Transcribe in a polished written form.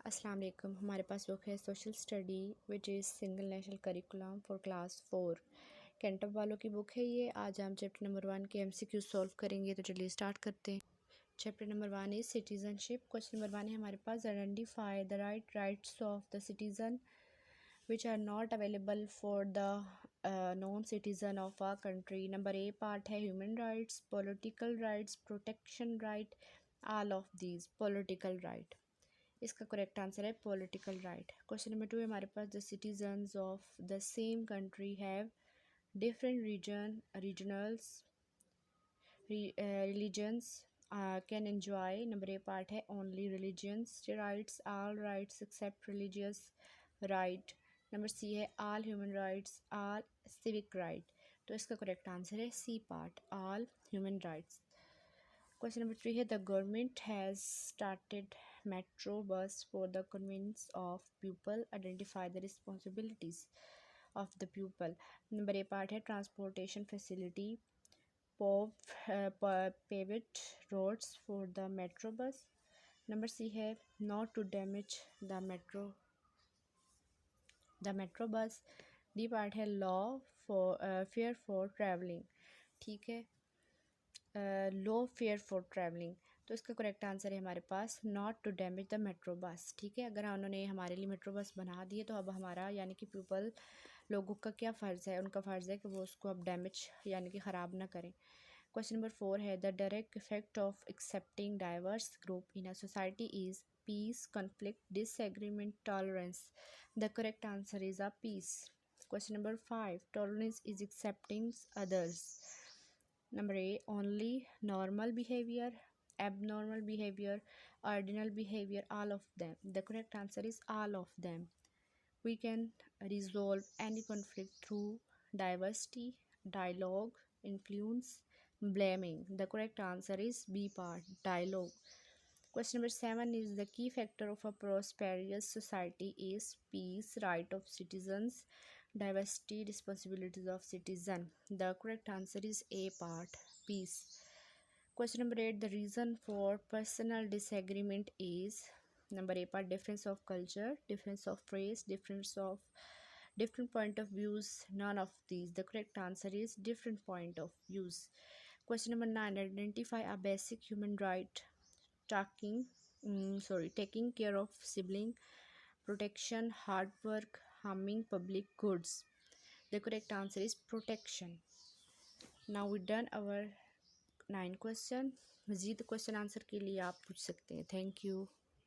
अस्सलाम वालेकुम। हमारे पास बुक है social study which is single national curriculum for class 4। कैंटब वालों की बुक है ये। आज हम चैप्टर नंबर 1 के MCqz सॉल्व करेंगे, तो चलिए स्टार्ट करते हैं। Chapter number 1 is citizenship. Question number 1 है हमारे पास, identify the rights of the citizen which are not available for the non-citizen of our country. Number A part है human rights, political rights, protection right, all of these political right. इसका correct answer है political right. Question number 2 है हमारे पास, the citizens of the same country have different regionals religions can enjoy. Number A part है only religions rights, all rights except religious right. Number C है all human rights, all civic right. तो इसका correct answer है C part, all human rights. Question number 3 है, the government has started metro bus for the convenience of people, identify the responsibilities of the people. Number A part है transportation facility, paved roads for the metro bus. Number C है not to damage the metro bus. D part है law for fear for traveling, ठीक है, लो fair for travelling. तो इसका correct answer है हमारे पास not to damage the metro bus, ठीक है। अगर उन्होंने हमारे लिए मेट्रो बस बना दी है तो अब हमारा यानी कि पीपल लोगों का क्या फ़र्ज़ है, उनका फ़र्ज़ है कि वो उसको अब डैमेज यानी कि ख़राब ना करें। क्वेश्चन नंबर 4 है, the direct effect of accepting diverse group in a society is peace, conflict, disagreement, tolerance. The correct answer is a peace. Question number 5, tolerance is accepting others. Number A, only normal behavior, abnormal behavior, ordinal behavior, all of them. The correct answer is all of them. We can resolve any conflict through diversity, dialogue, influence, blaming. The correct answer is B part, dialogue. Question number 7 is, the key factor of a prosperous society is peace, right of citizens, diversity, responsibilities of citizen. The correct answer is A part, peace. Question number 8, the reason for personal disagreement is number A part, difference of culture, difference of race, difference of different point of views, none of these. The correct answer is different point of views. Question number 9, identify a basic human right, taking care of sibling, protection, hard work, harming public goods. The correct answer is protection. Now we done our 9 question. मज़ीद question answer के लिए आप पूछ सकते हैं। Thank you.